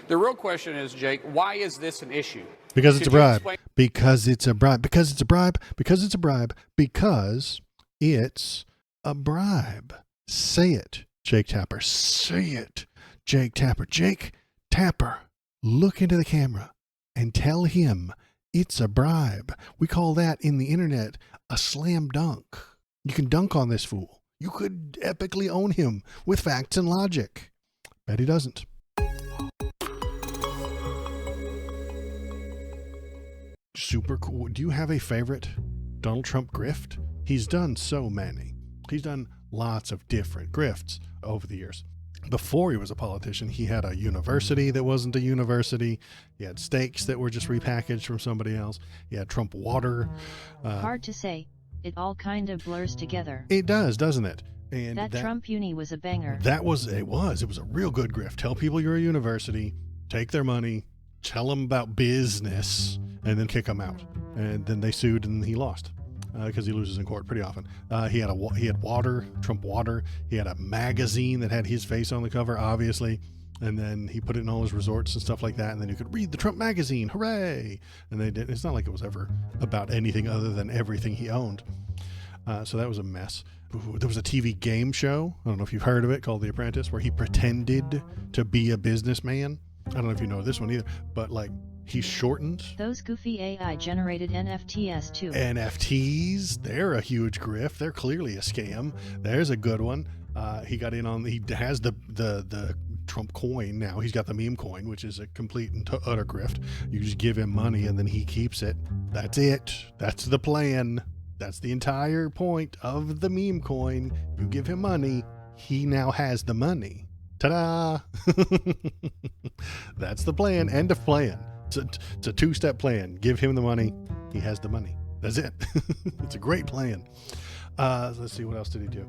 The real question is, Jake, why is this an issue? Because it's a Could you bribe. explain- Because it's a bribe. Because it's a bribe. Because it's a bribe. Because it's a bribe. Say it, Jake Tapper. Say it, Jake Tapper. Jake Tapper, look into the camera and tell him it's a bribe. We call that in the internet a slam dunk. You can dunk on this fool. You could epically own him with facts and logic. Bet he doesn't. Super cool. Do you have a favorite Donald Trump grift? He's done so many. He's done lots of different grifts over the years. Before he was a politician, he had a university that wasn't a university. He had steaks that were just repackaged from somebody else. He had Trump water. Hard to say. It all kind of blurs together. It does, doesn't it? And that Trump uni was a banger. It was a real good grift. Tell people you're a university, take their money, tell them about business, and then kick them out. And then they sued and he lost. Because he loses in court pretty often. He had water, Trump water. He had a magazine that had his face on the cover, obviously. And then he put it in all his resorts and stuff like that. And then you could read the Trump magazine. Hooray! And they did. It's not like it was ever about anything other than everything he owned. So that was a mess. There was a TV game show. I don't know if you've heard of it, called The Apprentice, where he pretended to be a businessman. I don't know if you know this one either, but like, he shortened those goofy AI-generated NFTs too. NFTs, they're a huge grift. They're clearly a scam. There's a good one. He got in on. He has the Trump coin now. He's got the meme coin, which is a complete and utter grift. You just give him money and then he keeps it. That's it. That's the plan. That's the entire point of the meme coin. You give him money, he now has the money. Ta-da! That's the plan. End of plan. It's a two-step plan. Give him the money. He has the money. That's it. It's a great plan. Let's see. What else did he do?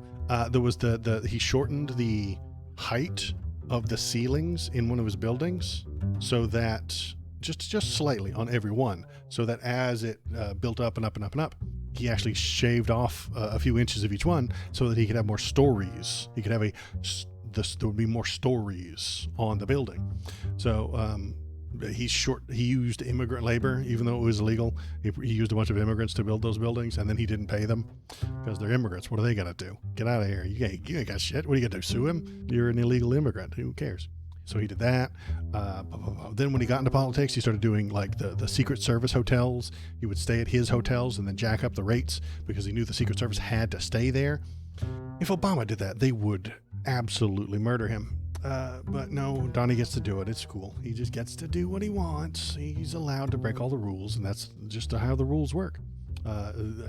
There was he shortened the height of the ceilings in one of his buildings so that just slightly on every one, so that as it built up and up and up and up, he actually shaved off a few inches of each one so that he could have more stories. He could have there would be more stories on the building. So, he used immigrant labor, even though it was illegal. He used a bunch of immigrants to build those buildings, and then he didn't pay them because they're immigrants. What are they gonna do? Get out of here! You ain't got shit. What are you gonna do? Sue him? You're an illegal immigrant. Who cares? So he did that. Then when he got into politics, he started doing like the Secret Service hotels. He would stay at his hotels and then jack up the rates because he knew the Secret Service had to stay there. If Obama did that, they would absolutely murder him. But no, Donnie gets to do it. It's cool. He just gets to do what he wants. He's allowed to break all the rules, and that's just how the rules work.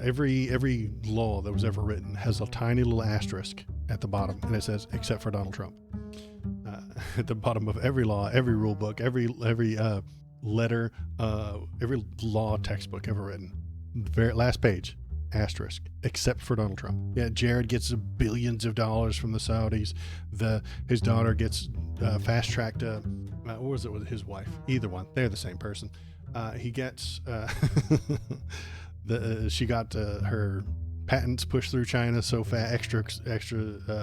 Every law that was ever written has a tiny little asterisk at the bottom, and it says, except for Donald Trump. At the bottom of every law, every rule book, every letter, every law textbook ever written, very last page, asterisk, except for Donald Trump. Yeah, Jared gets billions of dollars from the Saudis. His daughter gets fast-tracked. What was it with his wife? Either one. They're the same person. He gets she got her patents pushed through China so extra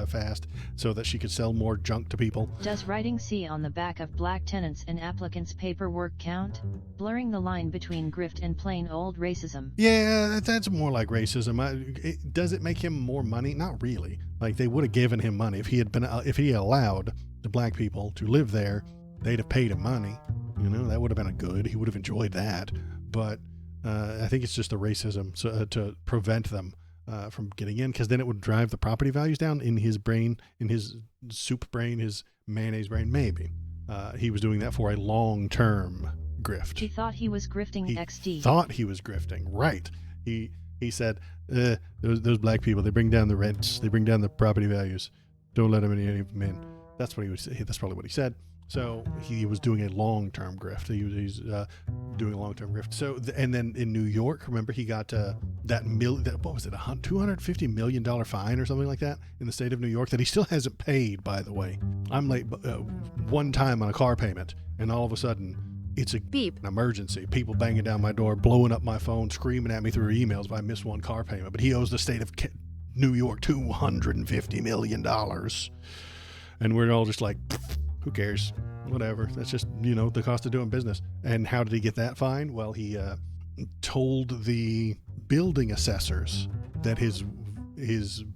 fast, so that she could sell more junk to people. Does writing C on the back of black tenants and applicants' paperwork count? Blurring the line between grift and plain old racism. Yeah, that's more like racism. Does it make him more money? Not really. Like, they would have given him money if he allowed the black people to live there. They'd have paid him money. You know, that would have been a good. He would have enjoyed that. But I think it's just the racism to prevent them from getting in, because then it would drive the property values down in his brain, in his soup brain, his mayonnaise brain. Maybe he was doing that for a long-term grift. He thought he was grifting XD. Thought he was grifting, right? He said, those black people, they bring down the rents, they bring down the property values. Don't let them in. That's what he was. That's probably what he said. So he was doing a long-term grift. He's doing a long-term grift. So, and then in New York, remember, he got what was it, $250 million fine or something like that in the state of New York that he still hasn't paid, by the way. I'm late one time on a car payment, and all of a sudden, it's an emergency. People banging down my door, blowing up my phone, screaming at me through emails if I miss one car payment. But he owes the state of New York $250 million. And we're all just like, who cares? whatever. That's just, the cost of doing business. And how did he get that fine? Well, he told the building assessors that his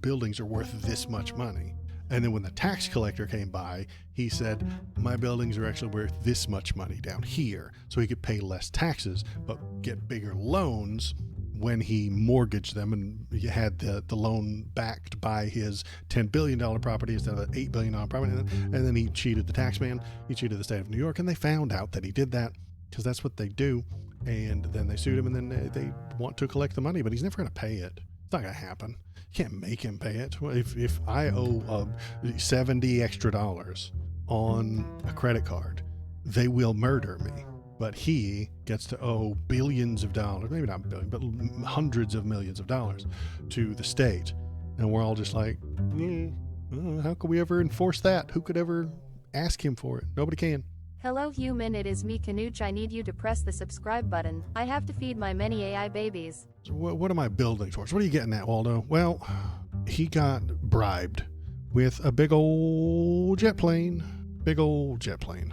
buildings are worth this much money. And then when the tax collector came by, he said, my buildings are actually worth this much money down here. So he could pay less taxes, but get bigger loans when he mortgaged them, and he had the loan backed by his $10 billion property instead of an $8 billion property. And then he cheated the tax man. He cheated the state of New York, and they found out that he did that because that's what they do. And then they sued him, and then they want to collect the money, but he's never going to pay it. It's not going to happen. You can't make him pay it. Well, if I owe $70 extra on a credit card, they will murder me. But he gets to owe billions of dollars, maybe not billions, but hundreds of millions of dollars to the state. And we're all just like, how could we ever enforce that? Who could ever ask him for it? Nobody can. Hello human, it is me Canuch. I need you to press the subscribe button. I have to feed my many AI babies. So what am I building towards? What are you getting at, Waldo? Well, he got bribed with a big old jet plane. Big old jet plane.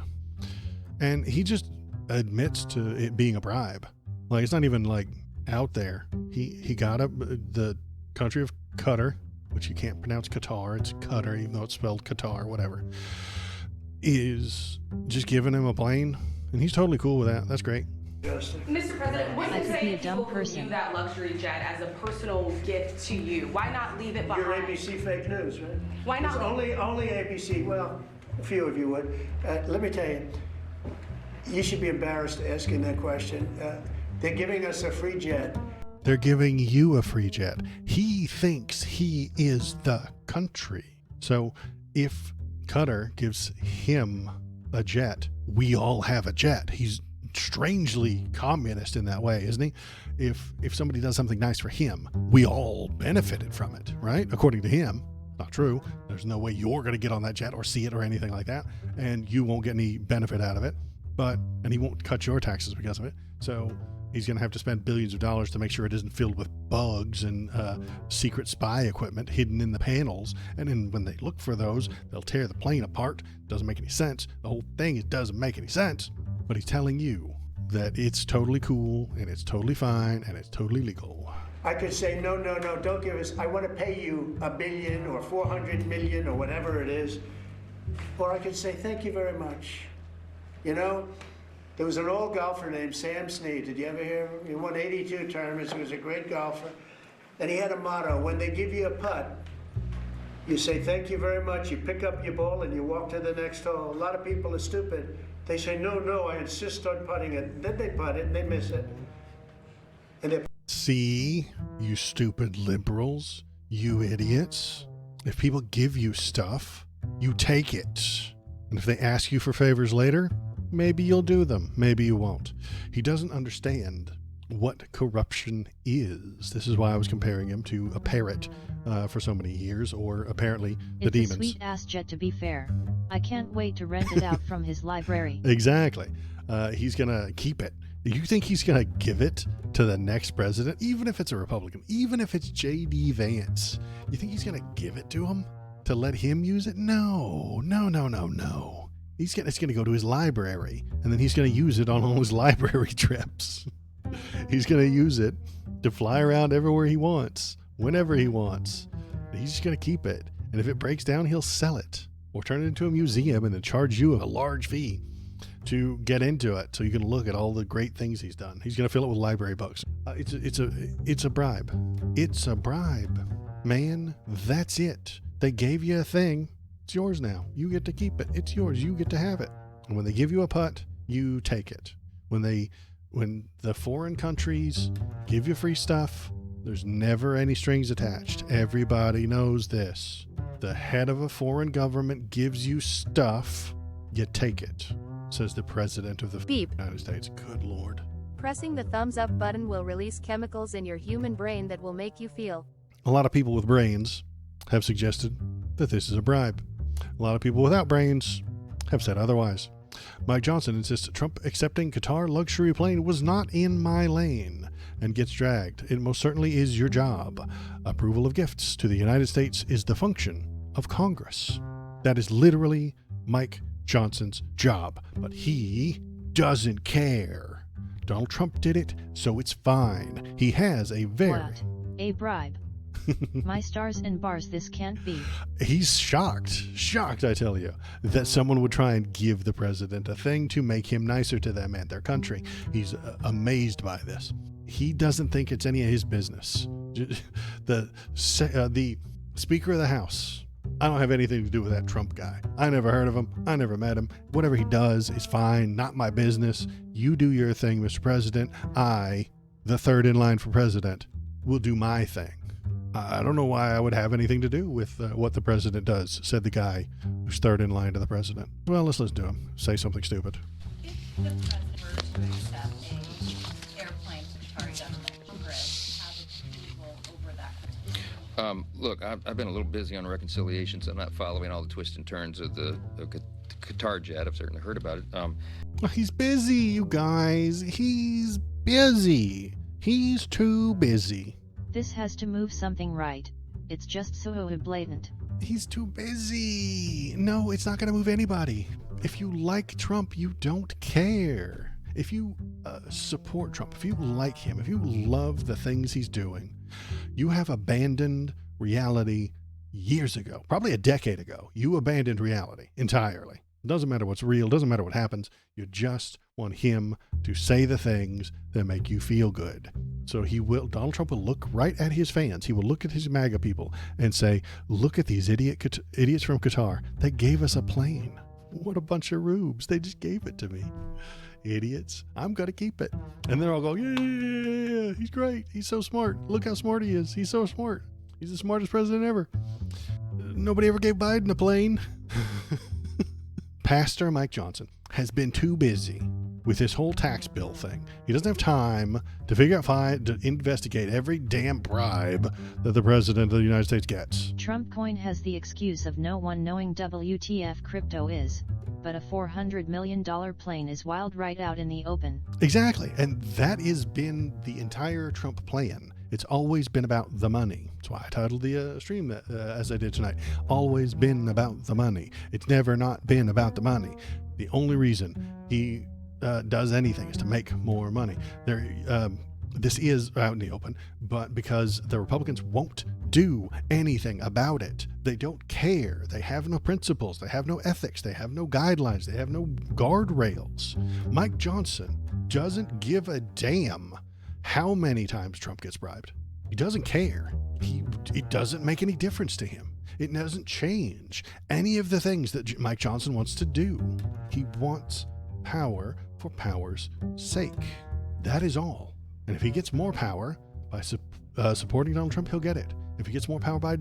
And he just admits to it being a bribe. Like, it's not even like out there. He got the country of Qatar, which you can't pronounce Qatar, it's Qatar, even though it's spelled Qatar, whatever, is just giving him a plane, and he's totally cool with that. That's great. Mr. President, what I do you could say be a if dumb people person. view that luxury jet as a personal gift to you? Why not leave it behind? You're ABC fake news, right? Why not It's only ABC. Well, a few of you would. Let me tell you, you should be embarrassed asking that question. They're giving us a free jet. They're giving you a free jet. He thinks he is the country. So if Qatar gives him a jet, we all have a jet. He's strangely communist in that way, isn't he? If somebody does something nice for him, we all benefited from it, right? According to him. Not true. There's no way you're going to get on that jet or see it or anything like that, and you won't get any benefit out of it. And he won't cut your taxes because of it. So he's going to have to spend billions of dollars to make sure it isn't filled with bugs and secret spy equipment hidden in the panels. And then when they look for those, they'll tear the plane apart. Doesn't make any sense. The whole thing, it doesn't make any sense. But he's telling you that it's totally cool and it's totally fine and it's totally legal. I could say, no, don't give us, I want to pay you $1 billion or 400 million or whatever it is. Or I could say, thank you very much. You know, there was an old golfer named Sam Snead. Did you ever hear of him? He won 82 tournaments. He was a great golfer. And he had a motto: when they give you a putt, you say, thank you very much. You pick up your ball and you walk to the next hole. A lot of people are stupid. They say, no, I insist on putting it. Then they putt it and they miss it. And they See, you stupid liberals, you idiots. If people give you stuff, you take it. And if they ask you for favors later, maybe you'll do them, maybe you won't. He doesn't understand what corruption is. This is why I was comparing him to a parrot for so many years, or apparently the demons. It's a sweet-ass jet, to be fair. I can't wait to rent it out from his library. Exactly. He's going to keep it. You think he's going to give it to the next president, even if it's a Republican, even if it's J.D. Vance? You think he's going to give it to him to let him use it? No. It's going to go to his library, and then he's going to use it on all his library trips. He's going to use it to fly around everywhere he wants, whenever he wants. He's just going to keep it. And if it breaks down, he'll sell it or turn it into a museum and then charge you a large fee to get into it so you can look at all the great things he's done. He's going to fill it with library books. It's a bribe. It's a bribe, man. That's it. They gave you a thing. It's yours now. You get to keep it. It's yours. You get to have it. And when they give you a putt, you take it. When the foreign countries give you free stuff, there's never any strings attached. Everybody knows this. The head of a foreign government gives you stuff, you take it, says the president of the Beep. United States. Good Lord. Pressing the thumbs up button will release chemicals in your human brain that will make you feel. A lot of people with brains have suggested that this is a bribe. A lot of people without brains have said otherwise. Mike Johnson insists Trump accepting Qatar luxury plane was not in my lane and gets dragged. It most certainly is your job. Approval of gifts to the United States is the function of Congress. That is literally Mike Johnson's job, but he doesn't care. Donald Trump did it, so it's fine. He has a very... What? A bribe? My stars and bars, this can't be. He's shocked, I tell you, that someone would try and give the president a thing to make him nicer to them and their country. He's amazed by this. He doesn't think it's any of his business. The Speaker of the House, I don't have anything to do with that Trump guy. I never heard of him. I never met him. Whatever he does is fine, not my business. You do your thing, Mr. President. I, the third in line for president, will do my thing. I don't know why I would have anything to do with what the president does, said the guy who's third in line to the president. Well, let's listen to him say something stupid. If the president were to accept an airplane to the Qatari government for grid, have approval over that? Look, I've been a little busy on reconciliation, so I'm not following all the twists and turns of the Qatar jet. I've certainly heard about it. Well, he's busy, you guys. He's busy. He's too busy. This has to move something right. It's just so blatant. He's too busy. No, it's not going to move anybody. If you like Trump, you don't care. If you support Trump, if you like him, if you love the things he's doing, you have abandoned reality years ago, probably a decade ago. You abandoned reality entirely. It doesn't matter what's real, doesn't matter what happens. You just want him to say the things that make you feel good. So Donald Trump will look right at his fans. He will look at his MAGA people and say, look at these idiots from Qatar. They gave us a plane. What a bunch of rubes. They just gave it to me. Idiots. I'm going to keep it. And they're all going, yeah, he's great. He's so smart. Look how smart he is. He's so smart. He's the smartest president ever. Nobody ever gave Biden a plane. Pastor Mike Johnson has been too busy with this whole tax bill thing. He doesn't have time to to investigate every damn bribe that the president of the United States gets. Trump coin has the excuse of no one knowing WTF crypto is, but a $400 million plane is wild right out in the open. Exactly, and that has been the entire Trump plan. It's always been about the money. That's why I titled the stream as I did tonight. Always been about the money. It's never not been about the money. The only reason he does anything is to make more money. This is out in the open, but because the Republicans won't do anything about it. They don't care. They have no principles. They have no ethics. They have no guidelines. They have no guardrails. Mike Johnson doesn't give a damn how many times Trump gets bribed. He doesn't care. It doesn't make any difference to him. It doesn't change any of the things that Mike Johnson wants to do. He wants power for power's sake. That is all. And if he gets more power by supporting Donald Trump, he'll get it. If he gets more power by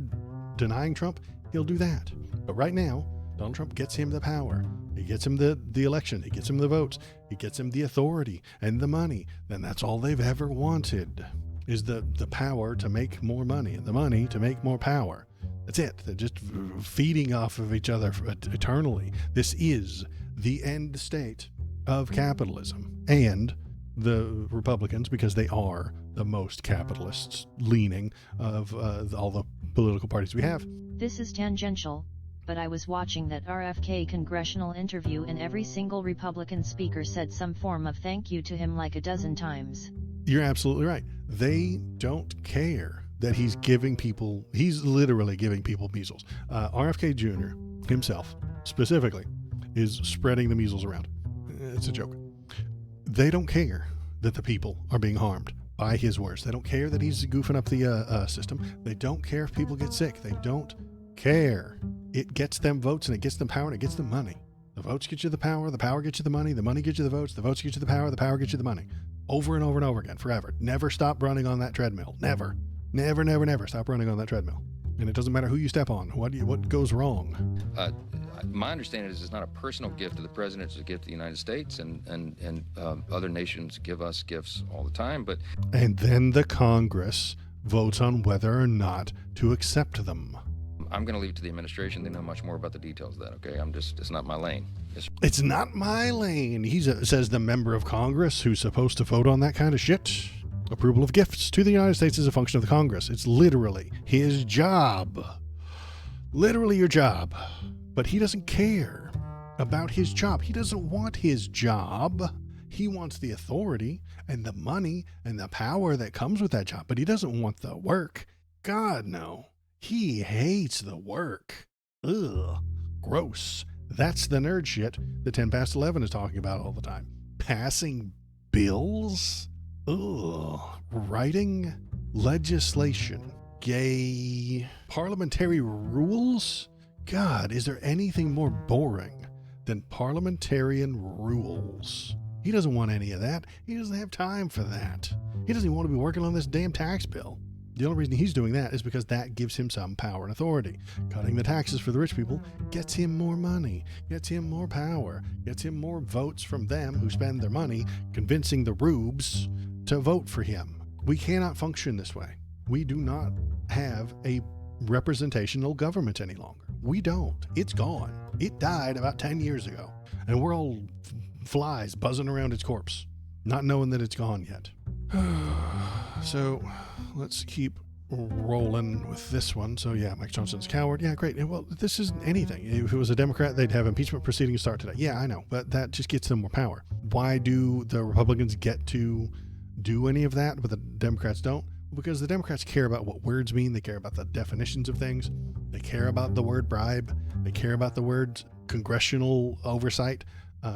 denying Trump, he'll do that. But right now, Donald Trump gets him the power. He gets him the election. He gets him the votes. He gets him the authority and the money. Then that's all they've ever wanted, is the power to make more money and the money to make more power. That's it. They're just feeding off of each other eternally. This is the end state of capitalism. And the Republicans, because they are the most capitalist leaning of all the political parties we have. This is tangential, but I was watching that RFK congressional interview and every single Republican speaker said some form of thank you to him like a dozen times. You're absolutely right. They don't care that he's literally giving people measles. RFK Jr. himself, specifically, is spreading the measles around. It's a joke. They don't care that the people are being harmed by his words. They don't care that he's goofing up the system. They don't care if people get sick. They don't care. It gets them votes and it gets them power and it gets them money. The votes get you the power gets you the money gets you the votes get you the power gets you the money. Over and over and over again, forever. Never stop running on that treadmill. Never. Never, never, never stop running on that treadmill. And it doesn't matter who you step on, what goes wrong. My understanding is it's not a personal gift to the president, it's a gift to the United States, and other nations give us gifts all the time. But and then the Congress votes on whether or not to accept them. I'm going to leave it to the administration. They know much more about the details of that, okay? It's not my lane. It's not my lane. Says the member of Congress who's supposed to vote on that kind of shit. Approval of gifts to the United States is a function of the Congress. It's literally his job. Literally your job. But he doesn't care. about his job. He doesn't want his job. He wants the authority and the money and the power that comes with that job, but he doesn't want the work. God, no. He hates the work. Ugh. Gross. That's the nerd shit that 10 past 11 is talking about all the time. Passing bills? Ugh. Writing legislation. Gay. Parliamentary rules? God, is there anything more boring than parliamentarian rules? He doesn't want any of that. He doesn't have time for that. He doesn't even want to be working on this damn tax bill. The only reason he's doing that is because that gives him some power and authority. Cutting the taxes for the rich people gets him more money, gets him more power, gets him more votes from them who spend their money convincing the rubes to vote for him. We cannot function this way. We do not have a representational government any longer. We don't. It's gone. It died about 10 years ago, and we're all flies buzzing around its corpse, not knowing that it's gone yet. So let's keep rolling with this one. So yeah, Mike Johnson's a coward. Yeah, great. Well, this isn't anything. If it was a Democrat, they'd have impeachment proceedings start today. Yeah, I know, but that just gets them more power. Why do the Republicans get to do any of that, but the Democrats don't? Because the Democrats care about what words mean. They care about the definitions of things. They care about the word bribe. They care about the word congressional oversight.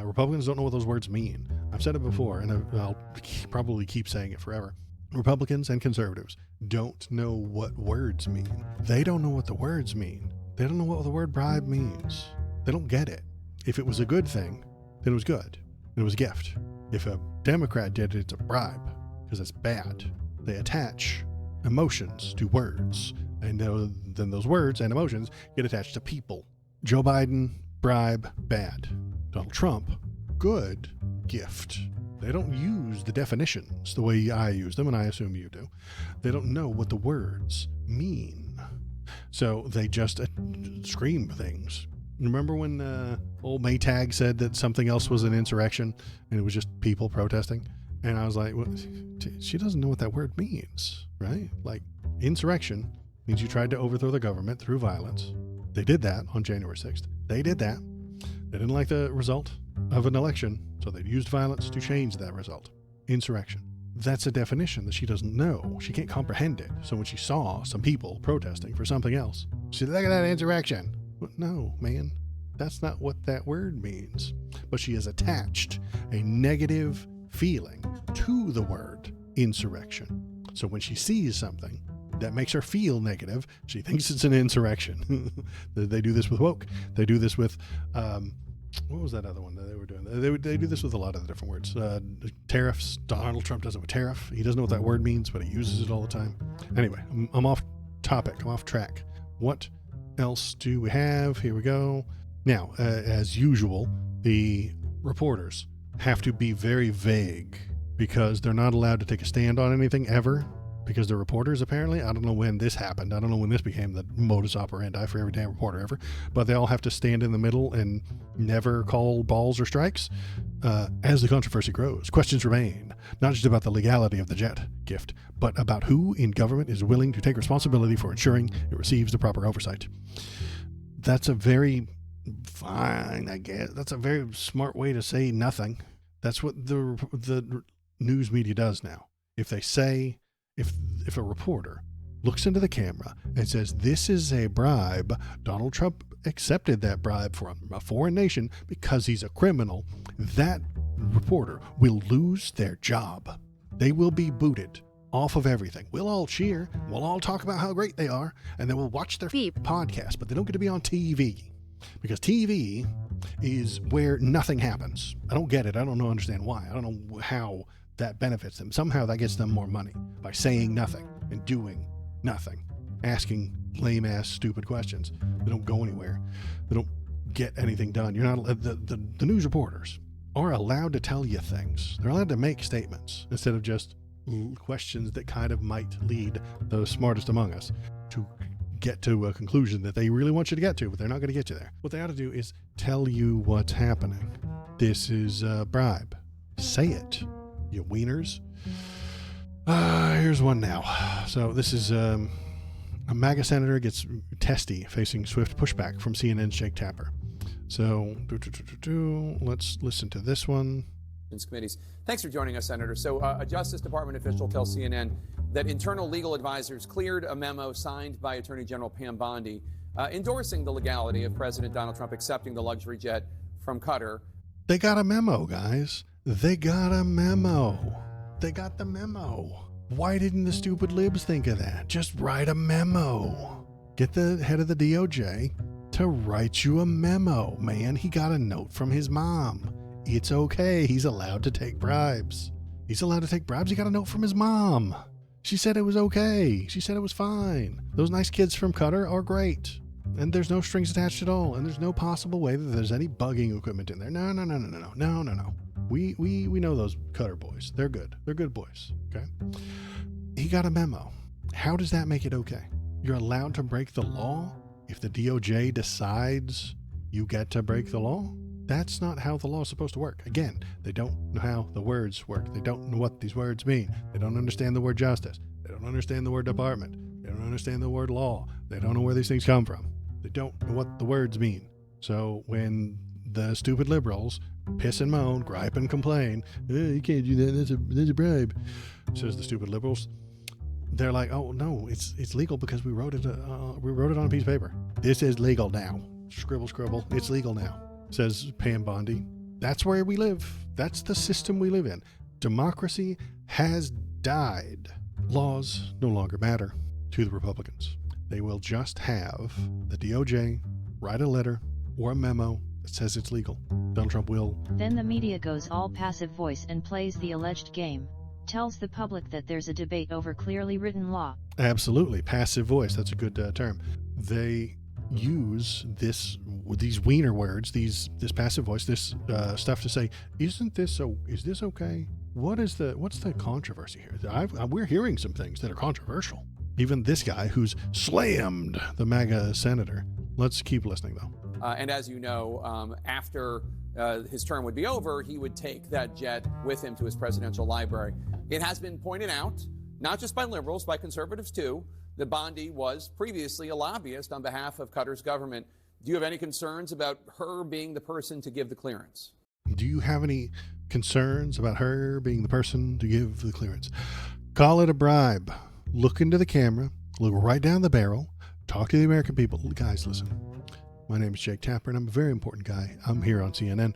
Republicans don't know what those words mean. I've said it before, and I'll probably keep saying it forever. Republicans and conservatives don't know what words mean. They don't know what the words mean. They don't know what the word bribe means. They don't get it. If it was a good thing, then it was good. It was a gift. If a Democrat did it, it's a bribe, because it's bad. They attach emotions to words, and then those words and emotions get attached to people. Joe Biden, bribe, bad. Donald Trump, good, gift. They don't use the definitions the way I use them, and I assume you do. They don't know what the words mean. So they just scream things. Remember when old Maytag said that something else was an insurrection, and it was just people protesting? And I was like, well, she doesn't know what that word means, right? Like, insurrection means you tried to overthrow the government through violence. They did that on January 6th. They did that. They didn't like the result of an election, so they used violence to change that result. Insurrection. That's a definition that she doesn't know. She can't comprehend it. So when she saw some people protesting for something else, she said, look at that insurrection. But no, man, that's not what that word means. But she has attached a negative feeling to the word insurrection. So when she sees something that makes her feel negative, she thinks it's an insurrection. They do this with woke. They do this with, what was that other one that they were doing? They do this with a lot of the different words. Tariffs. Donald Trump does it with tariff. He doesn't know what that word means, but he uses it all the time. Anyway, I'm off topic. I'm off track. What else do we have? Here we go. Now, as usual, the reporters have to be very vague because they're not allowed to take a stand on anything ever. Because they're reporters, apparently. I don't know when this happened. I don't know when this became the modus operandi for every damn reporter ever. But they all have to stand in the middle and never call balls or strikes. As the controversy grows, questions remain, not just about the legality of the jet gift, but about who in government is willing to take responsibility for ensuring it receives the proper oversight. That's a very fine, I guess. That's a very smart way to say nothing. That's what the news media does now. If they say... If a reporter looks into the camera and says, this is a bribe, Donald Trump accepted that bribe from a foreign nation because he's a criminal, that reporter will lose their job. They will be booted off of everything. We'll all cheer. We'll all talk about how great they are, and then we'll watch their podcast, but they don't get to be on TV because TV is where nothing happens. I don't get it. I don't understand why. I don't know how that benefits them. Somehow that gets them more money by saying nothing and doing nothing, asking lame-ass stupid questions. They don't go anywhere. They don't get anything done. You're not the news reporters are allowed to tell you things. They're allowed to make statements instead of just questions that kind of might lead the smartest among us to get to a conclusion that they really want you to get to, but they're not going to get you there. What they ought to do is tell you what's happening. This is a bribe. Say it, you wieners. Here's one now. So this is a MAGA senator gets testy facing swift pushback from CNN's Jake Tapper. So let's listen to this one. Committees. Thanks for joining us, Senator. So a Justice Department official tells CNN that internal legal advisors cleared a memo signed by Attorney General Pam Bondi endorsing the legality of President Donald Trump accepting the luxury jet from Qatar. They got a memo, guys. They got a memo. They got the memo. Why didn't the stupid libs think of that? Just write a memo. Get the head of the DOJ to write you a memo, man. He got a note from his mom. It's okay. He's allowed to take bribes. He's allowed to take bribes. He got a note from his mom. She said it was okay. She said it was fine. Those nice kids from Qatar are great. And there's no strings attached at all. And there's no possible way that there's any bugging equipment in there. No. We know those Qatar boys. They're good. They're good boys. Okay. He got a memo. How does that make it okay? You're allowed to break the law if the DOJ decides you get to break the law? That's not how the law is supposed to work. Again, they don't know how the words work. They don't know what these words mean. They don't understand the word justice. They don't understand the word department. They don't understand the word law. They don't know where these things come from. They don't know what the words mean. So when the stupid liberals piss and moan, gripe and complain, you can't do that, that's a bribe, says the stupid liberals, they're like, oh no, it's legal because we wrote it on a piece of paper. This is legal now. Scribble, scribble. It's legal now, says Pam Bondi. That's where we live. That's the system we live in. Democracy has died. Laws no longer matter to the Republicans. They will just have the DOJ write a letter or a memo that says it's legal. Donald Trump will. Then the media goes all passive voice and plays the alleged game. Tells the public that there's a debate over clearly written law. Absolutely. Passive voice. That's a good term. They use these wiener words, this passive voice, this stuff to say, is this okay? What's the controversy here? We're hearing some things that are controversial. Even this guy who's slammed the MAGA senator. Let's keep listening, though. And as you know, after his term would be over, he would take that jet with him to his presidential library. It has been pointed out, not just by liberals, by conservatives too, that Bondi was previously a lobbyist on behalf of Qatar's government. Do you have any concerns about her being the person to give the clearance? Do you have any concerns about her being the person to give the clearance? Call it a bribe. Look into the camera, look right down the barrel, talk to the American people. Guys, listen. My name is Jake Tapper, and I'm a very important guy. I'm here on CNN.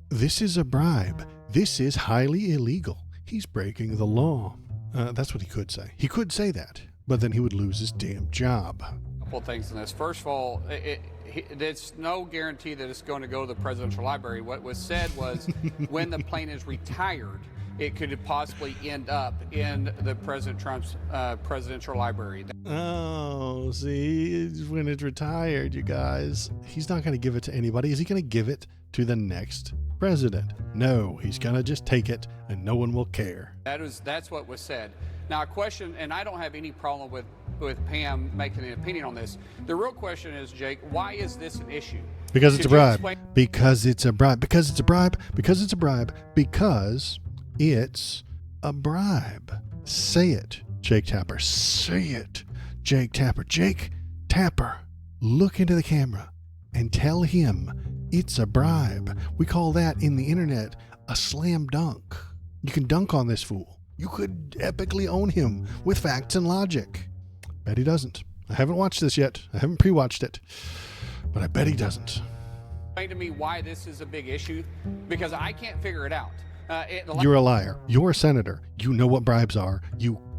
This is a bribe. This is highly illegal. He's breaking the law. That's what he could say. He could say that, but then he would lose his damn job. A couple of things in this. First of all, it's no guarantee that it's going to go to the presidential library. What was said was when the plane is retired, it could possibly end up in the President Trump's presidential library. Oh, see, when it's retired, you guys, he's not going to give it to anybody. Is he going to give it to the next president? No, he's going to just take it and no one will care. That's what was said. Now, a question, and I don't have any problem with Pam making an opinion on this. The real question is, Jake, why is this an issue? Because it's a bribe. Because it's a bribe. Because it's a bribe. Because it's a bribe. Because it's a bribe. Say it, Jake Tapper. Say it, Jake Tapper. Jake Tapper, look into the camera and tell him it's a bribe. We call that in the internet a slam dunk. You can dunk on this fool. You could epically own him with facts and logic. Bet he doesn't. I haven't watched this yet. I haven't pre-watched it. But I bet he doesn't. Explain to me why this is a big issue, because I can't figure it out. You're a liar. You're a senator. You know what bribes are.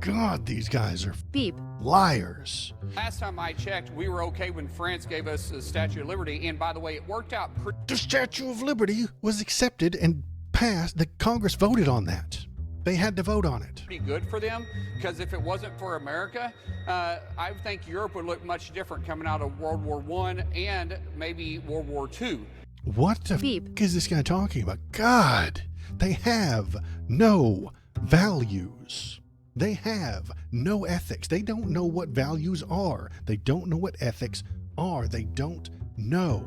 God, these guys are Beep. Liars. Last time I checked, we were okay when France gave us the Statue of Liberty. And by the way, it worked out The Statue of Liberty was accepted and passed. The Congress voted on that. They had to vote on it. pretty good for them, because if it wasn't for America, I think Europe would look much different coming out of World War I and maybe World War II. What the f*** is this guy talking about? God, they have no values. They have no ethics. They don't know what values are. They don't know what ethics are. They don't know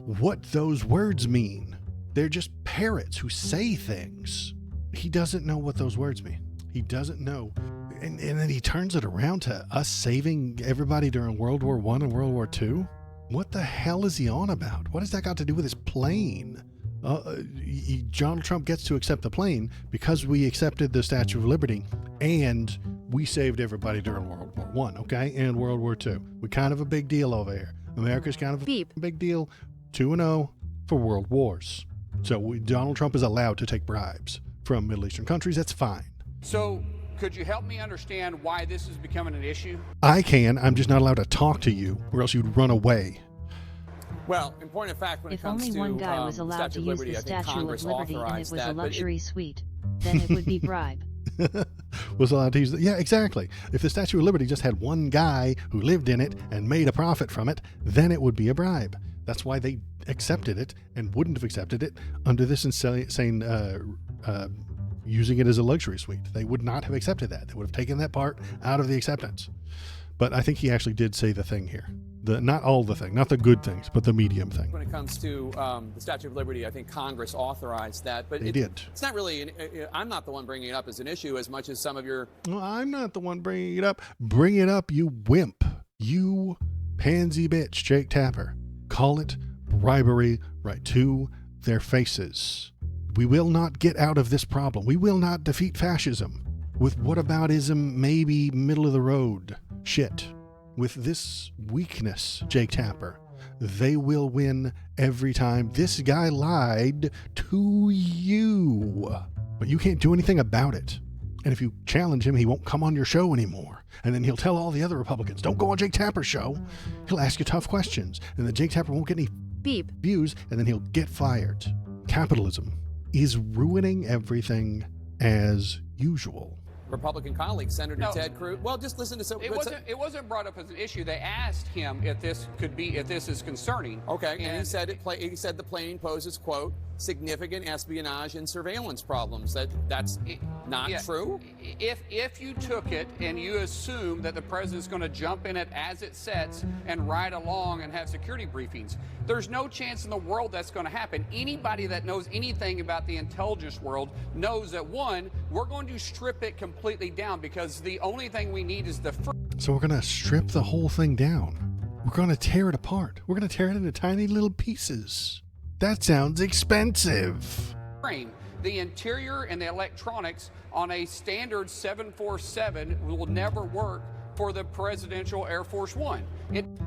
what those words mean. They're just parrots who say things. He doesn't know what those words mean. He doesn't know. And then he turns it around to us saving everybody during World War I and World War II. What the hell is he on about? What has that got to do with his plane? Donald Trump gets to accept the plane because we accepted the Statue of Liberty and we saved everybody during World War I, okay? And World War II. We're kind of a big deal over here. America's kind of a big deal. 2-0 for world wars. So Donald Trump is allowed to take bribes from Middle Eastern countries. That's fine. So could you help me understand why this is becoming an issue? I can. I'm just not allowed to talk to you or else you'd run away. Well, in point of fact, when it If comes only to one guy was allowed to use the Statue of Liberty and it was a luxury suite, then it would be bribe. Was allowed to use yeah, exactly. If the Statue of Liberty just had one guy who lived in it and made a profit from it, then it would be a bribe. That's why they accepted it and wouldn't have accepted it under this insane using it as a luxury suite. They would not have accepted that. They would have taken that part out of the acceptance. But I think he actually did say the thing here. Not all the thing, not the good things, but the medium thing. When it comes to the Statue of Liberty, I think Congress authorized that. But they did. It's not really, I'm not the one bringing it up as an issue as much as some of your... Well, I'm not the one bringing it up. Bring it up, you wimp. You pansy bitch, Jake Tapper. Call it bribery right to their faces. We will not get out of this problem. We will not defeat fascism with whataboutism, maybe middle of the road shit. With this weakness, Jake Tapper, they will win every time. This guy lied to you, but you can't do anything about it. And if you challenge him, he won't come on your show anymore. And then he'll tell all the other Republicans, don't go on Jake Tapper's show. He'll ask you tough questions, and then Jake Tapper won't get any views, and then he'll get fired. Capitalism is ruining everything as usual. Republican colleague, Senator Ted Cruz. Well, just listen to some. It wasn't brought up as an issue. They asked him if this is concerning. Okay, and he said he said the plane poses, quote, significant espionage and surveillance problems. That's not true. If you took it and you assume that the president's going to jump in it as it sets and ride along and have security briefings, there's no chance in the world that's going to happen. Anybody that knows anything about the intelligence world knows that, one, we're going to strip it completely down because the only thing we need is the... So we're going to strip the whole thing down. We're going to tear it apart. We're going to tear it into tiny little pieces. That sounds expensive. The interior and the electronics on a standard 747 will never work for the presidential Air Force One.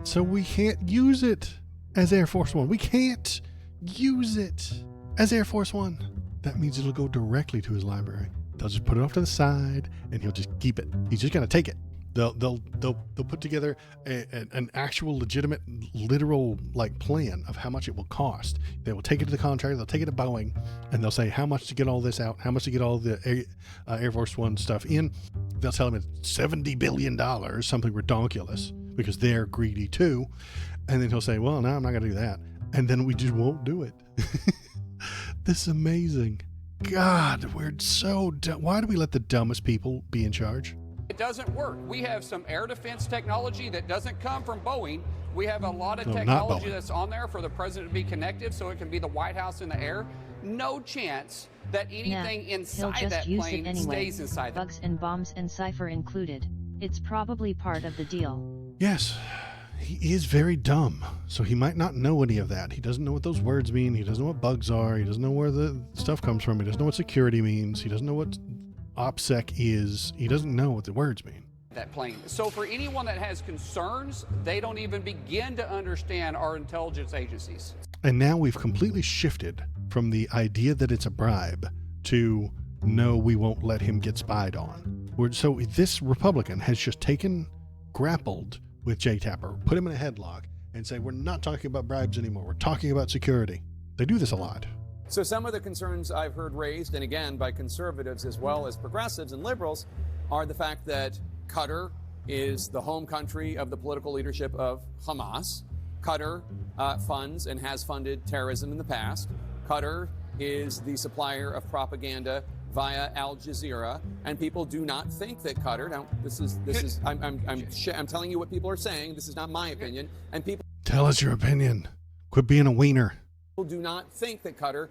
So we can't use it as Air Force One. We can't use it as Air Force One. That means it'll go directly to his library. They'll just put it off to the side and he'll just keep it. He's just going to take it. They'll put together an actual legitimate literal plan of how much it will cost. They will take it to the contractor, they'll take it to Boeing, and they'll say how much to get all this out, how much to get all the Air Force One stuff in. They'll tell them it's $70 billion, something ridiculous, because they're greedy too. And then he'll say, well, no, I'm not going to do that. And then we just won't do it. This is amazing. God, we're so dumb. Why do we let the dumbest people be in charge? It doesn't work. We have some air defense technology that doesn't come from Boeing. We have a lot of technology that's on there for the president to be connected so it can be the White House in the air. No chance that anything inside that plane stays inside. Bugs and bombs and cipher included. It's probably part of the deal. Yes, he is very dumb. So he might not know any of that. He doesn't know what those words mean. He doesn't know what bugs are. He doesn't know where the stuff comes from. He doesn't know what security means. He doesn't know what OPSEC is. He doesn't know what the words mean. That plane. So for anyone that has concerns, they don't even begin to understand our intelligence agencies. And now we've completely shifted from the idea that it's a bribe to no, we won't let him get spied on. So this Republican has just grappled with Jay Tapper, put him in a headlock, and say, we're not talking about bribes anymore. We're talking about security. They do this a lot. So some of the concerns I've heard raised, and again by conservatives as well as progressives and liberals, are the fact that Qatar is the home country of the political leadership of Hamas. Qatar funds and has funded terrorism in the past. Qatar is the supplier of propaganda via Al Jazeera, and people do not think that Qatar. Now, this is I'm telling you what people are saying. This is not my opinion, and people tell us your opinion. Quit being a wiener. People do not think that Qatar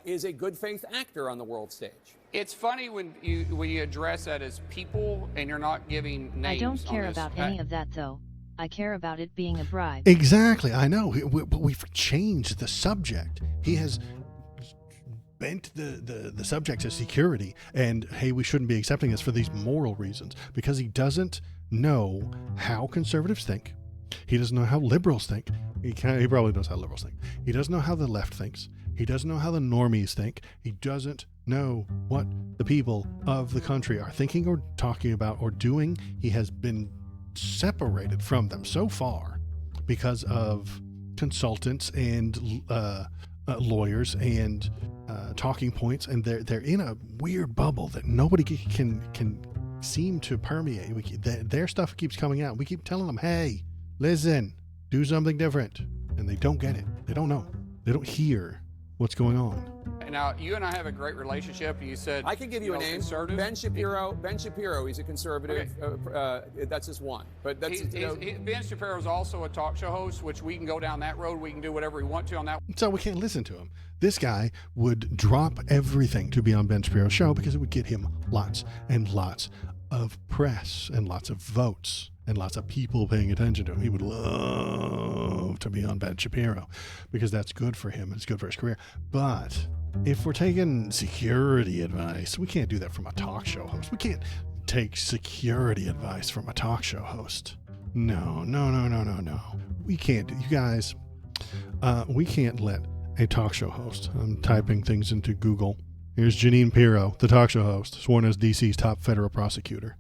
is a good faith actor on the world stage. It's funny when you address that as people and you're not giving names. I don't care about any of that though. I care about it being a bribe. Exactly. I know. But we've changed the subject. He has bent the subject to security, and hey, we shouldn't be accepting this for these moral reasons, because he doesn't know how conservatives think. He doesn't know how liberals think. He probably knows how liberals think. He doesn't know how the left thinks. He doesn't know how the normies think. He doesn't know what the people of the country are thinking or talking about or doing. He has been separated from them so far because of consultants and lawyers and talking points, and they're in a weird bubble that nobody can seem to permeate. Their stuff keeps coming out. We keep telling them, hey, listen, do something different, and they don't get it. They don't know. They don't hear what's going on. Now, you and I have a great relationship. You said I can give you a name. Conservative. Ben Shapiro. He's a conservative. Okay. That's just one. But that's Ben Shapiro is also a talk show host, which we can go down that road. We can do whatever we want to on that. So we can't listen to him. This guy would drop everything to be on Ben Shapiro's show because it would get him lots and lots of press and lots of votes and lots of people paying attention to him. He would love to be on Ben Shapiro because that's good for him. It's good for his career. But if we're taking security advice, we can't do that from a talk show host. We can't take security advice from a talk show host. No. We can't. You guys, we can't let a talk show host. I'm typing things into Google. Here's Jeanine Pirro, the talk show host, sworn as DC's top federal prosecutor.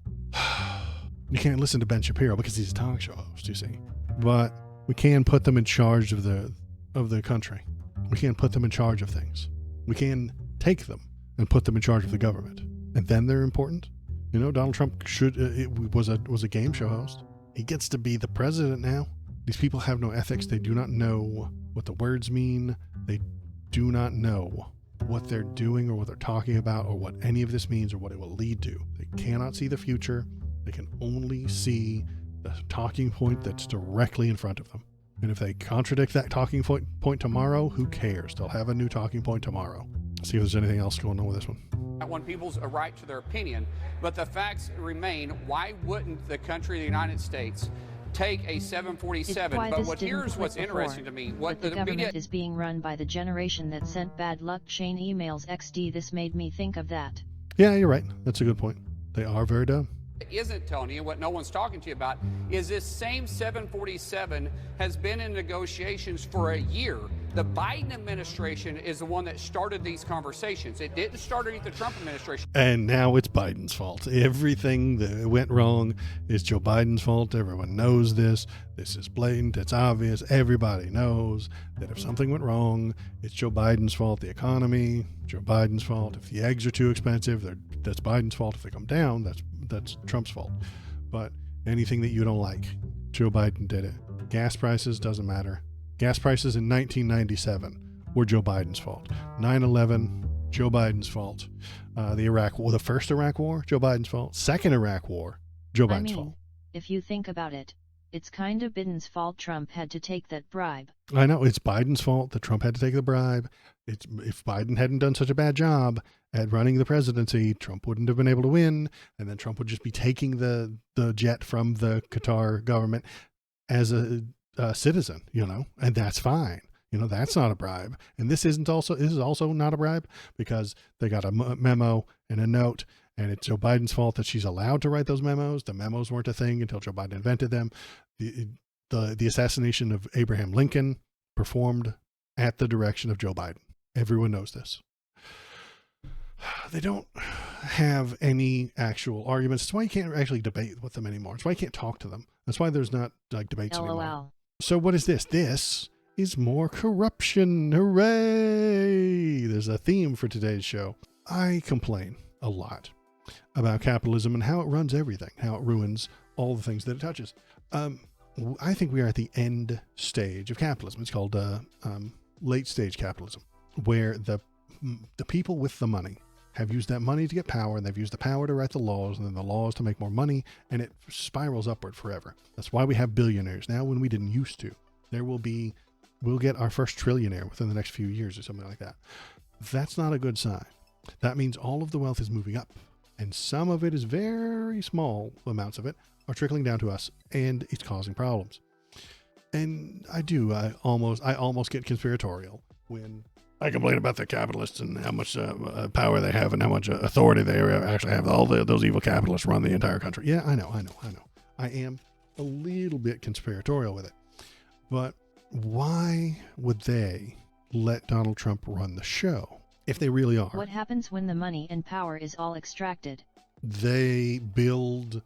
You can't listen to Ben Shapiro because he's a talk show host, you see. But we can put them in charge of the country. We can put them in charge of things. We can take them and put them in charge of the government. And then they're important. You know, Donald Trump was a game show host. He gets to be the president now. These people have no ethics. They do not know what the words mean. They do not know what they're doing or what they're talking about or what any of this means or what it will lead to. They cannot see the future. They can only see the talking point that's directly in front of them. And if they contradict that talking point tomorrow, who cares? They'll have a new talking point tomorrow. See if there's anything else going on with this one. One people's a right to their opinion, but the facts remain. Why wouldn't the country of the United States take a 747? But here's what's interesting to me. What the government is being run by the generation that sent bad luck chain emails XD. This made me think of that. Yeah, you're right. That's a good point. They are very dumb. Isn't telling you what no one's talking to you about is this same 747 has been in negotiations for a year. The Biden administration is the one that started these conversations. It didn't start underneath the Trump administration. And now it's Biden's fault. Everything that went wrong is Joe Biden's fault. Everyone knows this. This is blatant. It's obvious. Everybody knows that if something went wrong, it's Joe Biden's fault. The economy, Joe Biden's fault. If the eggs are too expensive, that's Biden's fault. If they come down, that's Trump's fault. But anything that you don't like, Joe Biden did it. Gas prices, doesn't matter. Gas prices in 1997 were Joe Biden's fault. 9/11, Joe Biden's fault. The first Iraq War, Joe Biden's fault. Second Iraq War, Joe Biden's fault. If you think about it, it's kind of Biden's fault Trump had to take that bribe. I know, it's Biden's fault that Trump had to take the bribe. If Biden hadn't done such a bad job at running the presidency, Trump wouldn't have been able to win, and then Trump would just be taking the jet from the Qatar government as a citizen, and that's fine. That's not a bribe. And this is also not a bribe because they got a memo and a note, and it's Joe Biden's fault that she's allowed to write those memos. The memos weren't a thing until Joe Biden invented them. The assassination of Abraham Lincoln performed at the direction of Joe Biden. Everyone knows this. They don't have any actual arguments. That's why you can't actually debate with them anymore. That's why you can't talk to them. That's why there's not debates anymore. So what is this? This is more corruption. Hooray! There's a theme for today's show. I complain a lot about capitalism and how it runs everything, how it ruins all the things that it touches. I think we are at the end stage of capitalism. It's called late stage capitalism, where the people with the money have used that money to get power, and they've used the power to write the laws, and then the laws to make more money, and it spirals upward forever. That's why we have billionaires now when we didn't used to. We'll get our first trillionaire within the next few years or something like that. That's not a good sign. That means all of the wealth is moving up. And some of it is very small amounts of it are trickling down to us, and it's causing problems. And I almost get conspiratorial when I complain about the capitalists and how much power they have and how much authority they actually have. All those evil capitalists run the entire country. Yeah, I know. I am a little bit conspiratorial with it. But why would they let Donald Trump run the show if they really are? What happens when the money and power is all extracted? They build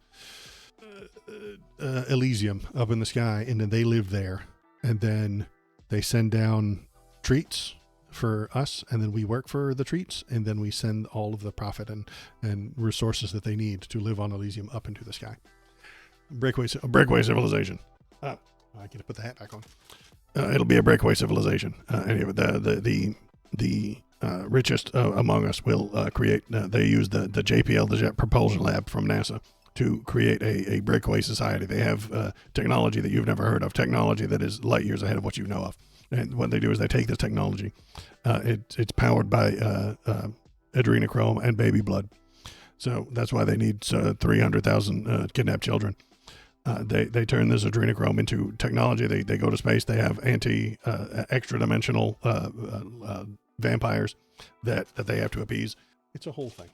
Elysium up in the sky, and then they live there, and then they send down treats for us, and then we work for the treats, and then we send all of the profit and resources that they need to live on Elysium up into the sky. Breakaway civilization. I get to put the hat back on. It'll be a breakaway civilization. Anyway, the richest among us will create. They use the JPL, the Jet Propulsion Lab from NASA, to create a breakaway society. They have technology that you've never heard of, technology that is light years ahead of what you know of. And what they do is they take this technology. It's powered by adrenochrome and baby blood. So that's why they need 300,000 kidnapped children. They turn this adrenochrome into technology. They go to space. They have extra-dimensional vampires that they have to appease. It's a whole thing.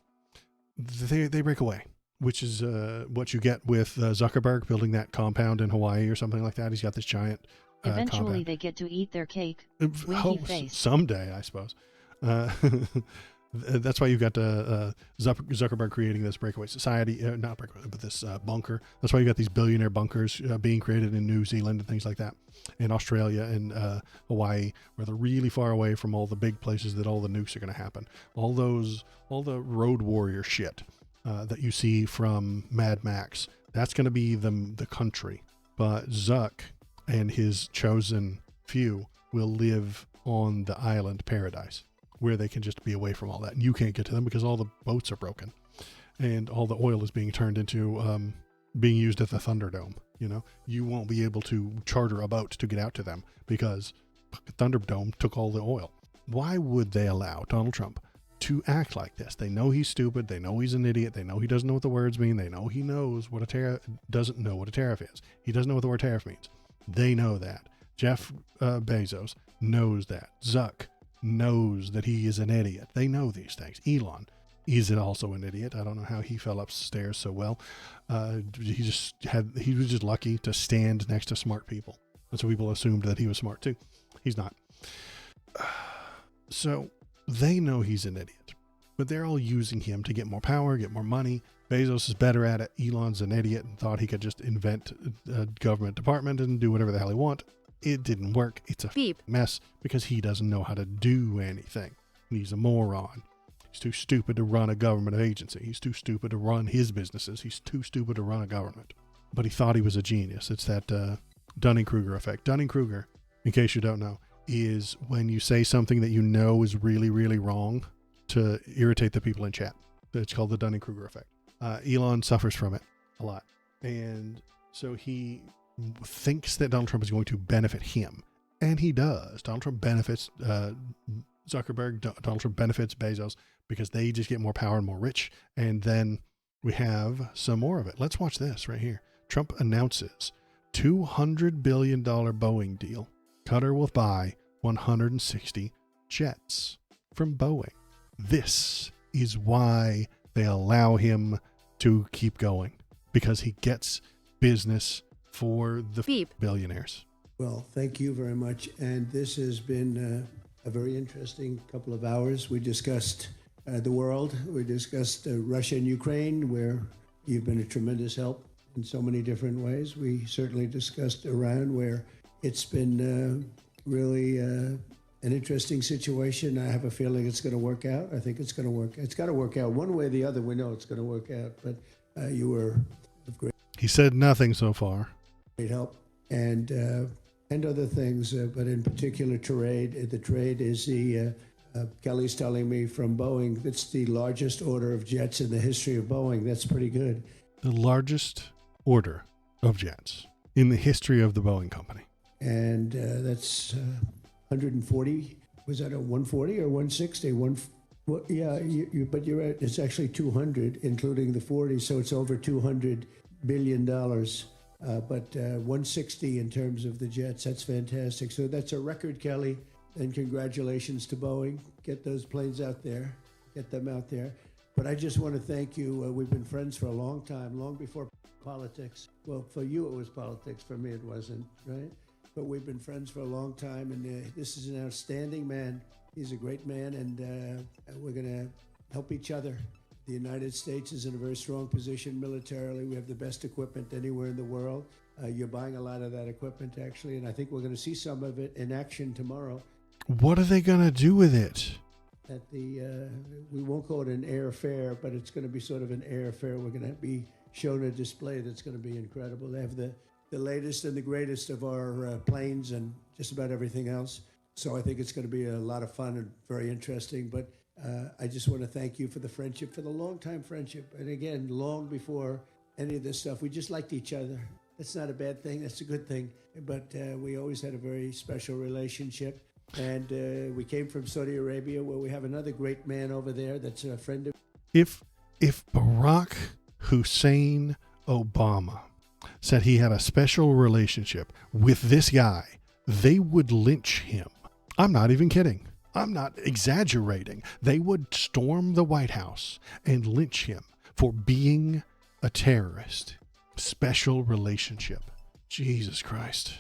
They break away, which is what you get with Zuckerberg building that compound in Hawaii or something like that. He's got this giant Eventually compound. They get to eat their cake. Winky face. Someday, I suppose. That's why you've got Zuckerberg creating this breakaway society, not breakaway, but this bunker. That's why you got these billionaire bunkers being created in New Zealand and things like that, in Australia and Hawaii, where they're really far away from all the big places that all the nukes are going to happen. All the road warrior shit that you see from Mad Max, that's going to be the country. But Zuck and his chosen few will live on the island paradise, where they can just be away from all that. And you can't get to them because all the boats are broken and all the oil is being turned into being used at the Thunderdome. You won't be able to charter a boat to get out to them because Thunderdome took all the oil. Why would they allow Donald Trump to act like this? They know he's stupid. They know he's an idiot. They know he doesn't know what the words mean. They know he knows what a tariff doesn't know what a tariff is. He doesn't know what the word tariff means. They know that. Jeff Bezos knows that. Zuck knows that he is an idiot. They know these things. Elon is also an idiot. I don't know how he fell upstairs so well. He was just lucky to stand next to smart people. And so people assumed that he was smart too. He's not. So they know he's an idiot, but they're all using him to get more power, get more money. Bezos is better at it. Elon's an idiot and thought he could just invent a government department and do whatever the hell he want. It didn't work. It's a mess because he doesn't know how to do anything. He's a moron. He's too stupid to run a government agency. He's too stupid to run his businesses. He's too stupid to run a government. But he thought he was a genius. It's that Dunning-Kruger effect. Dunning-Kruger, in case you don't know, is when you say something that you know is really, really wrong to irritate the people in chat. It's called the Dunning-Kruger effect. Elon suffers from it a lot. And so he thinks that Donald Trump is going to benefit him. And he does. Donald Trump benefits Zuckerberg. Donald Trump benefits Bezos because they just get more power and more rich. And then we have some more of it. Let's watch this right here. Trump announces $200 billion Boeing deal. Qatar will buy 160 jets from Boeing. This is why they allow him to keep going, because he gets business for the billionaires. Well, thank you very much. And this has been a very interesting couple of hours. We discussed the world. We discussed Russia and Ukraine, where you've been a tremendous help in so many different ways. We certainly discussed Iran, where it's been really an interesting situation. I have a feeling it's going to work out. I think it's going to work. It's got to work out one way or the other. We know it's going to work out. But you were of great. He said nothing so far. Great help and other things, but in particular trade. The trade is the Kelly's telling me from Boeing. It's the largest order of jets in the history of Boeing. That's pretty good. The largest order of jets in the history of the Boeing company. And that's 140. Was that a 140 or 160? Well, yeah, but you're right. It's actually 200, including the 40, so it's over $200 billion. But 160 in terms of the jets. That's fantastic. So that's a record, Kelly. And congratulations to Boeing. Get those planes out there. Get them out there. But I just want to thank you. We've been friends for a long time, long before politics. Well, for you it was politics. For me it wasn't, right? But we've been friends for a long time, and this is an outstanding man. He's a great man, and we're going to help each other. The United States is in a very strong position militarily. We have the best equipment anywhere in the world. You're buying a lot of that equipment, actually, and I think we're going to see some of it in action tomorrow. What are they going to do with it? At we won't call it an air fair, but it's going to be sort of an air fair. We're going to be shown a display that's going to be incredible. They have the latest and the greatest of our planes and just about everything else. So I think it's going to be a lot of fun and very interesting. But I just want to thank you for the friendship, for the long-time friendship. And again, long before any of this stuff, we just liked each other. That's not a bad thing. That's a good thing. But we always had a very special relationship. And we came from Saudi Arabia, where we have another great man over there that's a friend of... If Barack Hussein Obama said he had a special relationship with this guy, they would lynch him. I'm not even kidding. I'm not exaggerating. They would storm the White House and lynch him for being a terrorist. Special relationship. Jesus Christ.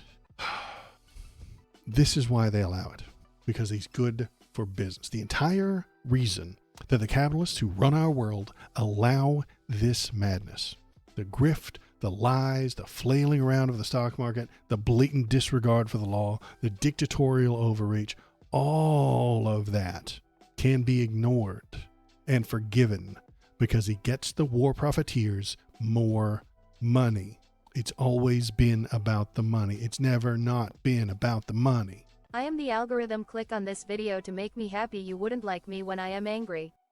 This is why they allow it, because he's good for business. The entire reason that the capitalists who run our world allow this madness, the grift, the lies, the flailing around of the stock market, the blatant disregard for the law, the dictatorial overreach, all of that can be ignored and forgiven because he gets the war profiteers more money. It's always been about the money. It's never not been about the money. I am the algorithm. Click on this video to make me happy. You wouldn't like me when I am angry.